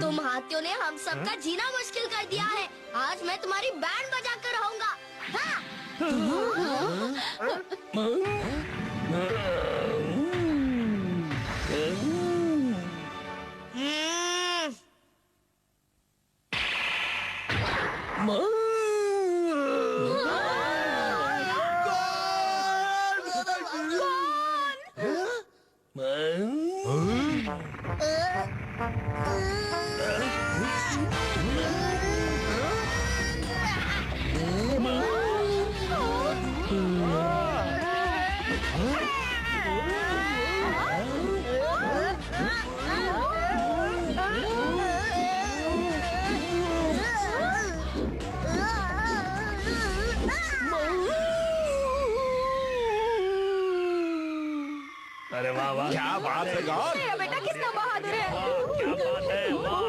तुम हाथियों ने हम सबका जीना मुश्किल कर दिया है। आज मैं तुम्हारी बैंड बजा कर रहूंगा। हाँ। अरे वाह वाह, क्या बात है गॉड। मेरा बेटा कितना बहादुर है। क्या बात है, वाह।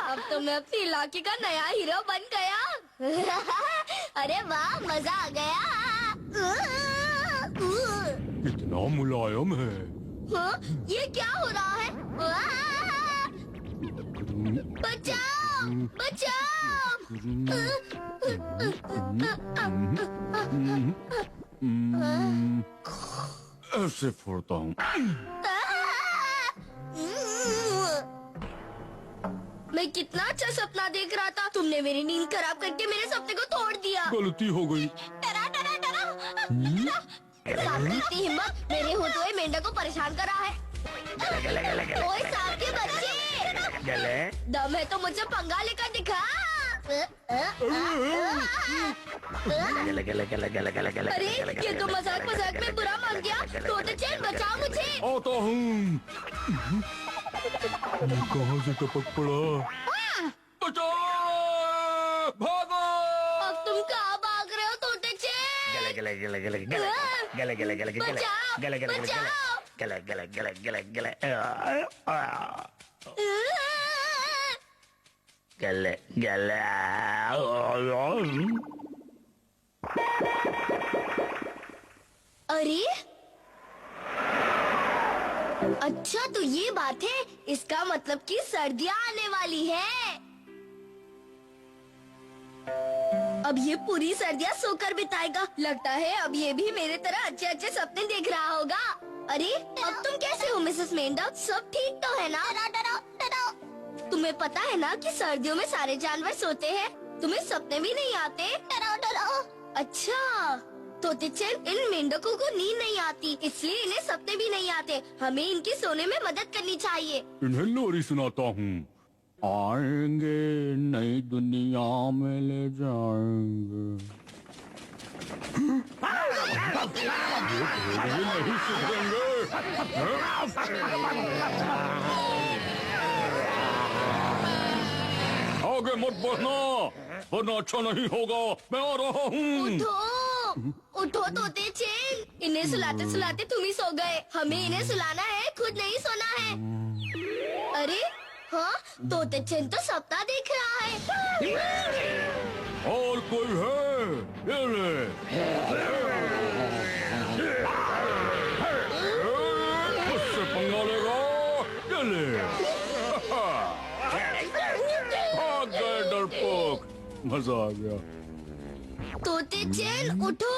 अब तो मैं अपने इलाके का नया हीरो बन गया। अरे वाह, मजा आ गया। कितना मुलायम है। हाँ, ये क्या हो रहा है? बचाओ, बचाओ। ऐसे फोड़ता हूँ। मैं कितना अच्छा सपना देख रहा था। तुमने मेरी नींद खराब करके मेरे सपने को तोड़ दिया। गलती हो गई। डरा डरा डरा। सांप की इतनी हिम्मत मेरे होते हुए मेंढक को परेशान कर रहा है। ओए सांप के बच्चे, दम है तो मुझे पंगा लेकर दिखा। अरे ये तो मजाक मजाक में बुरा मान गया। तोते चैन बचाओ मुझे। आता हूँ। कहाँ से टपक पड़ा? बचाओ! भागो! अब तुम कहाँ भाग रहे हो तोते चैन? बचाओ, बचाओ। अरे अच्छा, तो ये बात है। इसका मतलब कि सर्दियाँ आने वाली है। अब ये पूरी सर्दियाँ सोकर बिताएगा। लगता है अब ये भी मेरे तरह अच्छे अच्छे सपने देख रहा होगा। अरे अब तुम कैसे हो मिसेस मेंढक? सब ठीक तो है ना? डरो। तुम्हें पता है ना कि सर्दियों में सारे जानवर सोते हैं। तुम्हें सपने भी नहीं आते? डरो। अच्छा, तोते चैन, इन मेंढकों को नींद नहीं आती, इसलिए इन्हें सपने भी नहीं आते। हमें इनके सोने में मदद करनी चाहिए। इन्हें लोरी सुनाता हूँ। आएंगे नई दुनिया में ले जाएंगे। ये नहीं सुधरेंगे। आगे मत बढ़ना, वरना अच्छा नहीं होगा। मैं आ रहा हूँ। उठो तोते चैन, इन्हें सुलाते सुलाते तुम ही सो गए। हमें इन्हें सुलाना है, खुद नहीं सोना है। अरे हाँ, तोते चैन तो सपना देख रहा है। और कोई है? ये ले। मुझसे पंगा लेगा? ये ले। भाग गए डरपोक। मजा आ गया। तोते चैन उठो।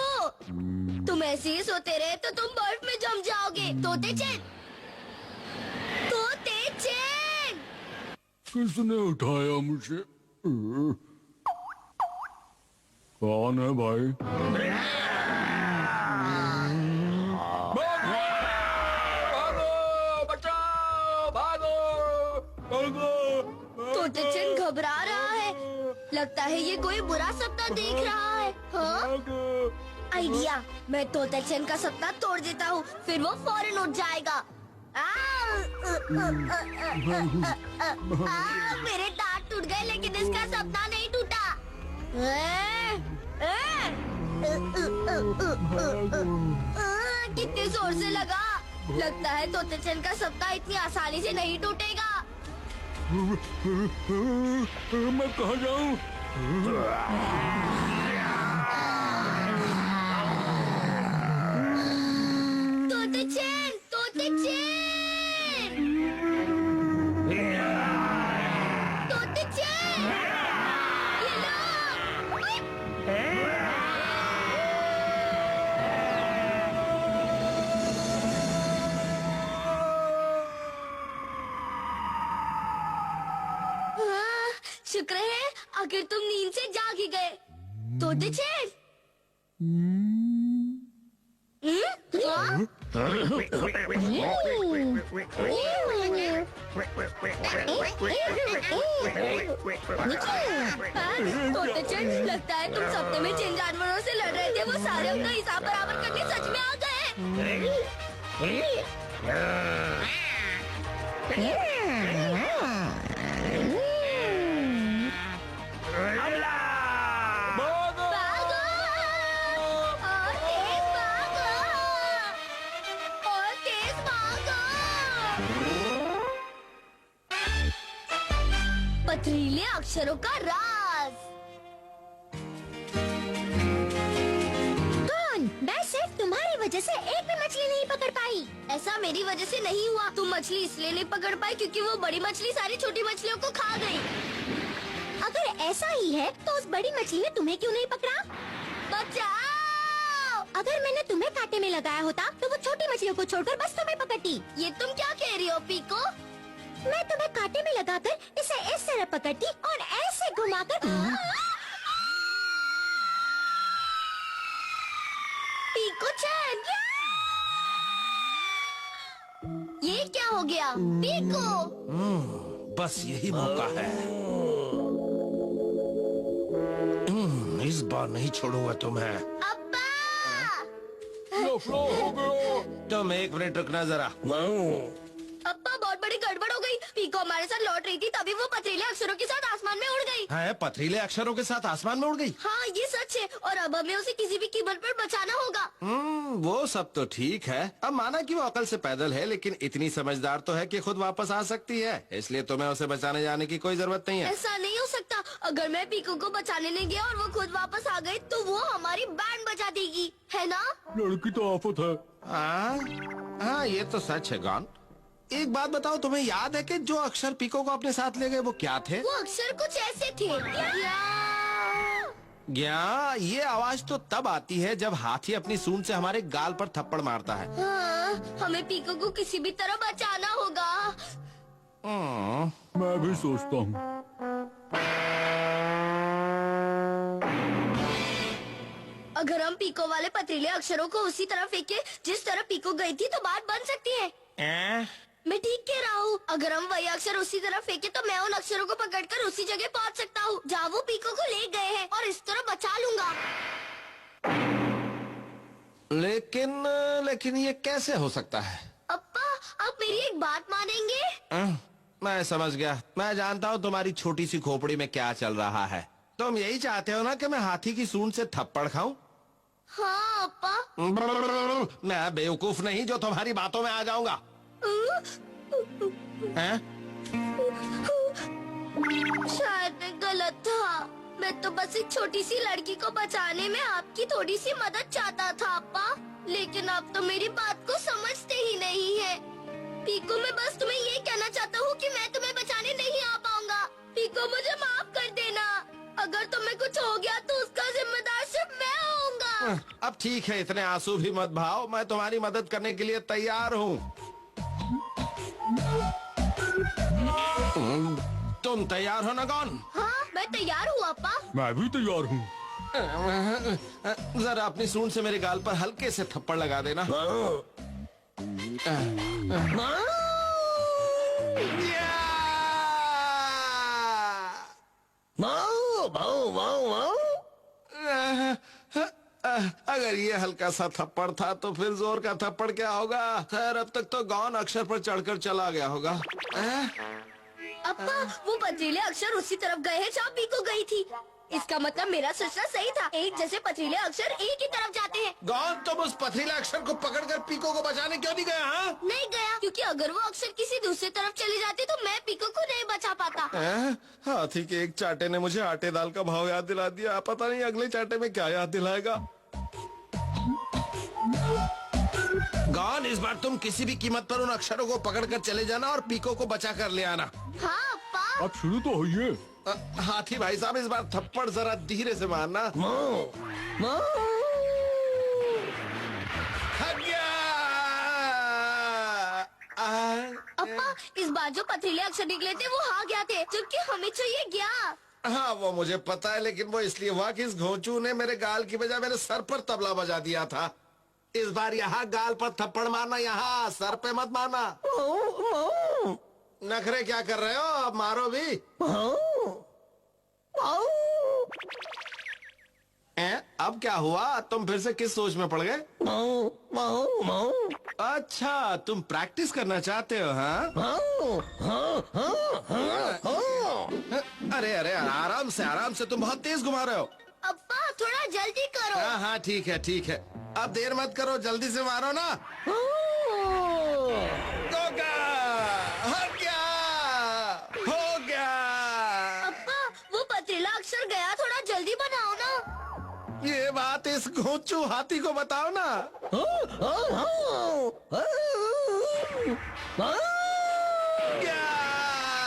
तुम ऐसे ही सोते रहे तो तुम बर्फ में जम जाओगे। तोते चैन, तोते चैन। किसने उठाया मुझे? कौन है भाई? भागो! बचाओ! भागो! तोते चैन घबरा रहा है। लगता है ये कोई बुरा सपना देख रहा है। हाँ? आइडिया, मैं तोते चैन का सपना तोड़ देता हूँ, फिर वो फौरन उठ जाएगा। मेरे दांत टूट गए, लेकिन इसका सपना नहीं टूटा। कितने जोर से लगा। लगता है तोते चैन का सपना इतनी आसानी से नहीं टूटेगा। मैं कहाँ जाऊँ? तोते चैन, शुक्र है आखिर तुम नींद से जाग ही गए। तोते चेन हाँ? तोते चेन, लगता है तुम सपने में जिन जानवरों से लड़ रहे थे वो सारे उनका हिसाब बराबर करने सच में आ गए। भागो! भागो! और तेज भागो! और तेज भागो! पथरीले अक्षरों का राज। कौन? मैं सिर्फ तुम्हारी वजह से एक भी मछली नहीं पकड़ पाई। ऐसा मेरी वजह से नहीं हुआ। तुम मछली इसलिए नहीं पकड़ पाई क्योंकि वो बड़ी मछली सारी छोटी मछलियों को खा गई। अगर ऐसा ही है तो उस बड़ी मछली ने तुम्हें क्यों नहीं पकड़ा? बचाओ! अगर मैंने तुम्हें कांटे में लगाया होता तो वो छोटी मछलियों को छोड़कर बस तुम्हें पकड़ती। ये तुम क्या कह रही हो पीको? मैं तुम्हें कांटे में लगाकर इसे इस तरह पकड़ती और ऐसे घुमाकर पीको चैन, ये क्या हो गया? पीको बस यही मौका है। इस बार नहीं छोड़ूंगा तुम्हें। अब्बा! लफड़ा हो गया। तुम 1 मिनट रुकना जरा। अब्बा, बहुत बड़ी गड़बड़ हो गई। पीको हमारे साथ लौट रही थी तभी वो पथरीले अक्षरों के साथ आसमान में उड़ गई। है पथरीले अक्षरों के साथ आसमान में उड़ गई। हाँ, ये सच है और अब हमें उसे किसी भी कीमत पर बचाना होगा। वो सब तो ठीक है। अब माना कि वो अकल से पैदल है लेकिन इतनी समझदार तो है कि खुद वापस आ सकती है, इसलिए तुम्हें उसे बचाने जाने की कोई जरूरत नहीं है। ऐसा नहीं हो सकता। अगर मैं पीको को बचाने नहीं गया और वो खुद वापस आ गई तो वो हमारी बैंड बजा देगी, है ना? लड़की तो आफत है। हाँ, ये तो सच है गॉन। एक बात बताओ, तुम्हें याद है कि जो अक्षर पीको को अपने साथ ले गए वो क्या थे? वो अक्षर कुछ ऐसे थे। क्या? ये आवाज तो तब आती है जब हाथी अपनी सूंड से हमारे गाल पर थप्पड़ मारता है। हाँ, हमें पीको को किसी भी तरह बचाना होगा। मैं भी सोचता हूँ। अगर हम पीको वाले पथरीले अक्षरों को उसी तरह फेंके जिस तरह पीको गई थी तो बात बन सकती है। मैं ठीक कह रहा हूँ। अगर हम वही अक्षर उसी तरह फेंके तो मैं उन अक्षरों को पकड़कर उसी जगह पहुँच सकता हूँ जहाँ वो पीको को ले गए हैं और इस तरह बचा लूंगा। लेकिन ये कैसे हो सकता है? अप्पा, आप मेरी एक बात मानेंगे? मैं समझ गया। मैं जानता हूँ तुम्हारी छोटी सी खोपड़ी में क्या चल रहा है। तुम यही चाहते हो ना कि मैं हाथी की सूंड से थप्पड़ खाऊं? हाँ अप्पा। मैं बेवकूफ नहीं जो तुम्हारी बातों में आ जाऊंगा। हैं? शायद मैं गलत था। मैं तो बस एक छोटी सी लड़की को बचाने में आपकी थोड़ी सी मदद चाहता था अप्पा, लेकिन आप तो मेरी बात को समझते ही नहीं है। पीको, मैं बस तुम्हें ये कहना चाहता हूँ कि मैं तुम्हें बचाने नहीं आ पाऊंगा। पीको, मुझे माफ कर देना। अगर तुम्हें कुछ हो गया तो उसका जिम्मेदार सिर्फ मैं होऊंगा। अब ठीक है, इतने आंसू भी मत भाओ। मैं तुम्हारी मदद करने के लिए तैयार हूँ। तुम तैयार हो ना गॉन? हाँ, मैं तैयार हूँ अप्पा। मैं भी तैयार हूँ। जरा अपनी सूंड से मेरे गाल पर हल्के से थप्पड़ लगा देना। अगर ये हल्का सा थप्पड़ था तो फिर जोर का थप्पड़ क्या होगा? खैर, अब तक तो गॉन अक्षर पर चढ़कर चला गया होगा। अप्पा, वो पथरीले अक्षर उसी तरफ गए हैं जहाँ पीको गई थी। इसका मतलब मेरा सोचना सही था। एक जैसे पथरीले अक्षर एक ही तरफ जाते हैं। गॉन, तुम उस पथरीले अक्षर को पकड़कर पीको को बचाने क्यों नहीं गया? हाँ, नहीं गया क्योंकि अगर वो अक्षर किसी दूसरी तरफ चले जाते तो मैं पीको को नहीं बचा पाता। हाथी के एक चाटे ने मुझे आटे दाल का भाव याद दिला दिया। पता नहीं अगले चाटे में क्या याद दिलाएगा। गॉन, इस बार तुम किसी भी कीमत पर उन अक्षरों को पकड़कर चले जाना और पीको को बचा कर ले आना। हाँ अप्पा। अब शुरू तो होइए। हाथी भाई साहब, इस बार थप्पड़ जरा धीरे से मारना। अप्पा, इस बार जो पथरीले अक्षर निकले थे वो हाँ गया थे, जबकि हमें चाहिए गया। हाँ वो मुझे पता है, लेकिन वो इसलिए हुआ कि इस घोंचू ने मेरे गाल की बजाय मेरे सर पर तबला बजा दिया था। इस बार यहाँ गाल पर थप्पड़ मारना, यहाँ सर पे मत मारना। नखरे क्या कर रहे हो? अब मारो भी। अब क्या हुआ? तुम फिर से किस सोच में पड़ गए? अच्छा, तुम प्रैक्टिस करना चाहते हो? हाँ अरे अरे, आराम से, तुम बहुत तेज घुमा रहे हो। अब्बा थोड़ा जल्दी करो। हाँ हाँ ठीक है ठीक है, अब देर मत करो, जल्दी से मारो ना। हो गया, हो गया। अब्बा वो पथरीला अक्षर गया, थोड़ा जल्दी बनाओ ना। ये बात इस घोंचू हाथी को बताओ ना। क्या?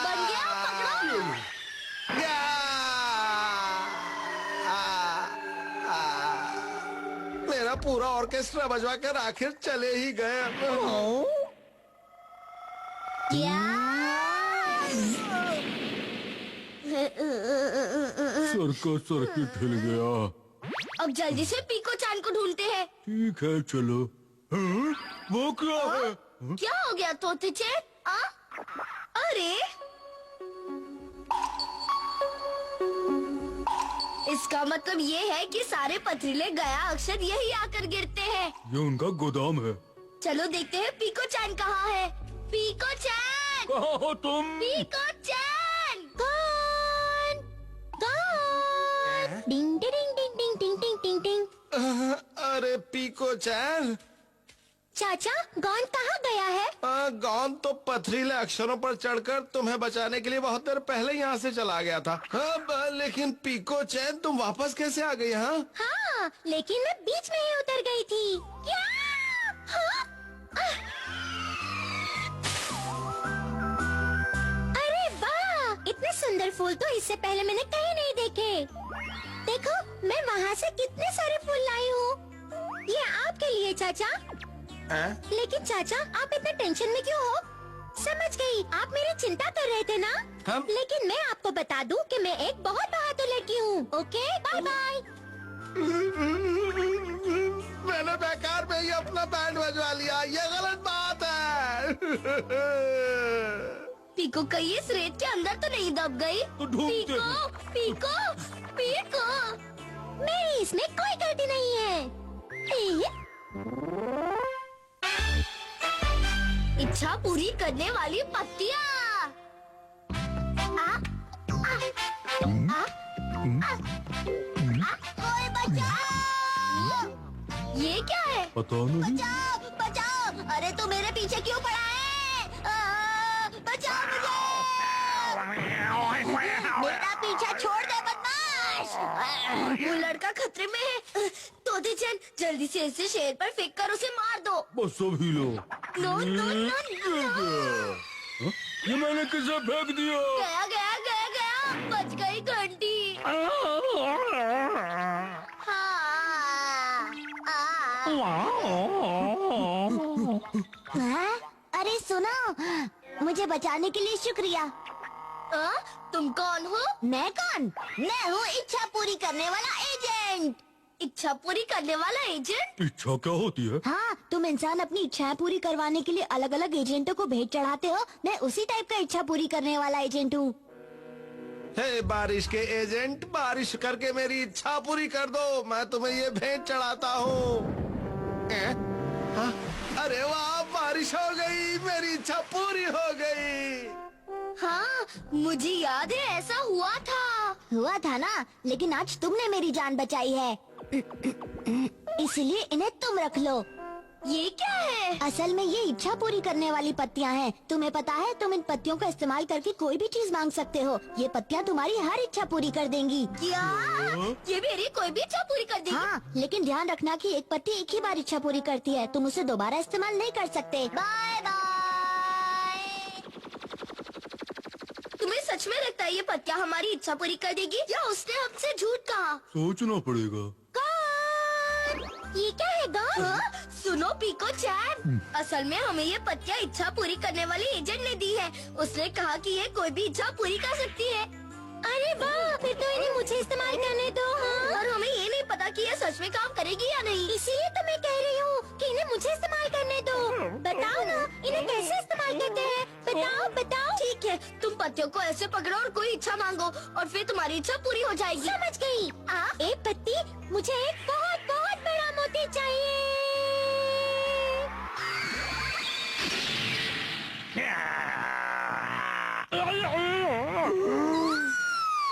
बन गया, पकड़ो। क्या? मेरा पूरा ऑर्केस्ट्रा बजवा कर आखिर चले ही गए। क्या? सर का सर्किट हिल गया। अब जल्दी से पीको चान को ढूंढते हैं। ठीक है चलो। हाँ? वो क्या है? क्या हो गया तोते चैन? अरे इसका मतलब ये है कि सारे पथरीले गया अक्षर यही आकर गिरते हैं। ये उनका गोदाम है। चलो देखते हैं पीको चैन कहाँ है। पीको चैन, कहाँ हो तुम? पीको चैन, कौन? कौन? डिंग डिंग डिंग डिंग डिंग डिंग डिंग डिंग। अरे पीको चैन, चाचा गौन कहाँ गया है? गौन तो पथरीले अक्षरों पर चढ़कर तुम्हें बचाने के लिए बहुत देर पहले यहाँ से चला गया था। लेकिन पीको चैन तुम वापस कैसे आ गई? हाँ, लेकिन मैं बीच में ही उतर गई थी। क्या? हाँ? अरे वाह, इतने सुंदर फूल तो इससे पहले मैंने कहीं नहीं देखे। देखो मैं वहाँ से कितने सारे फूल लाई हूँ। ये आपके लिए चाचा। लेकिन चाचा आप इतने टेंशन में क्यों हो? समझ गई, आप मेरी चिंता कर रहे थे ना? हम? लेकिन मैं आपको बता दूं कि मैं एक बहुत बहादुर लड़की हूँ। Okay bye bye. मैंने बेकार में ही अपना बैंड बजवा लिया, ये गलत बात है। पीको कहीं इस रेत के अंदर तो नहीं दब गई? तो ढूंढते पीको, पीको, पीको, मेरी इसमें कोई गलती नहीं है। इच्छा पूरी करने वाली पत्तियाँ। कोई बचाओ! ये क्या है? पता नहीं। बचाओ, बचाओ! अरे तू मेरे पीछे क्यों पड़ा है? बचाओ मुझे! मेरा पीछा छोड़ दे बदमाश! वो लड़का खतरे में है। तोते चैन जल्दी से इसे शेर पर फेंक कर उसे मार दो। बस अभी लो। No no no no. ये मैंने किसे फेंक दिया? गया गया गया गया, बच गई घंटी। हाँ, अरे सुनो, मुझे बचाने के लिए शुक्रिया। तुम कौन हो? मैं कौन? मैं हूँ इच्छा पूरी करने वाला एजेंट। इच्छा पूरी करने वाला एजेंट? इच्छा क्या होती है? हाँ, तुम इंसान अपनी इच्छाएं पूरी करवाने के लिए अलग अलग एजेंटों को भेंट चढ़ाते हो। मैं उसी टाइप का इच्छा पूरी करने वाला एजेंट हूँ। हे बारिश के एजेंट, बारिश करके मेरी इच्छा पूरी कर दो, मैं तुम्हें ये भेंट चढ़ाता हूँ। अरे वाह, बारिश हो गई, मेरी इच्छा पूरी हो गई। हाँ, मुझे याद है ऐसा हुआ था ना, लेकिन आज तुमने मेरी जान बचाई है। इसलिए इन्हें तुम रख लो। ये क्या है? असल में ये इच्छा पूरी करने वाली पत्तियां हैं। तुम्हें पता है, तुम इन पत्तियों का इस्तेमाल करके कोई भी चीज मांग सकते हो। ये पत्तियां तुम्हारी हर इच्छा पूरी कर देंगी। क्या? ये मेरी कोई भी इच्छा पूरी कर देगी? हाँ, लेकिन ध्यान रखना कि एक पत्ती एक ही बार इच्छा पूरी करती है। तुम उसे दोबारा इस्तेमाल नहीं कर सकते। Bye bye. तुम्हें सच में लगता है ये पत्तियां हमारी इच्छा पूरी कर देगी, या उसने हमसे झूठ कहा? सोचना पड़ेगा। ये क्या है गॉन? सुनो पीको चैन, असल में हमें ये पत्तियां इच्छा पूरी करने वाली एजेंट ने दी है। उसने कहा कि ये कोई भी इच्छा पूरी कर सकती है। अरे वाह, फिर तो इन्हें मुझे इस्तेमाल करने दो। हाँ? और हमें ये नहीं पता कि ये सच में काम करेगी या नहीं। इसीलिए तो मैं कह रही हूँ कि इन्हें मुझे इस्तेमाल करने दो। बताओ ना, इन्हें कैसे इस्तेमाल करते हैं? बताओ बताओ। ठीक है, तुम पत्तियों को ऐसे पकड़ो और कोई इच्छा मांगो और फिर तुम्हारी इच्छा पूरी हो जाएगी। समझ गई। एक पत्ती, मुझे एक बहुत बहुत बड़ा मोती चाहिए।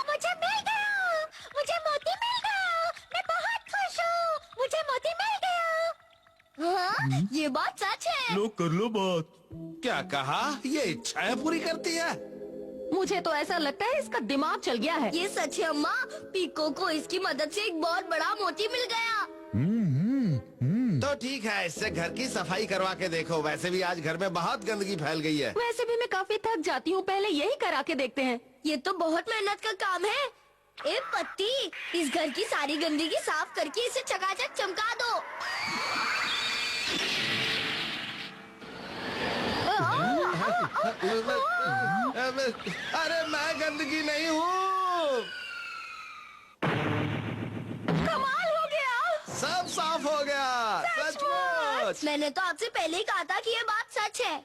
मुझे मिल गया, मुझे मोती मिल गया। मैं बहुत खुश हूँ, मुझे मोती मिल गया। हाँ, ये बात सच है। लो कर लो बात। क्या कहा? ये इच्छाएं पूरी करती है? मुझे तो ऐसा लगता है इसका दिमाग चल गया है। ये सच है अम्मा, पीको को इसकी मदद से एक बहुत बड़ा मोती मिल गया। तो ठीक है, इससे घर की सफाई करवा के देखो। वैसे भी आज घर में बहुत गंदगी फैल गई है। वैसे भी मैं काफी थक जाती हूँ, पहले यही करा के देखते हैं। ये तो बहुत मेहनत का काम है। ए पत्ती, इस घर की सारी गंदगी साफ करके इसे चकाचक चमका दो। अरे मैं गंदगी नहीं हूँ। कमाल हो गया। सब साफ हो गया। सचमुच। मैंने तो आपसे पहले ही कहा था कि ये बात सच है।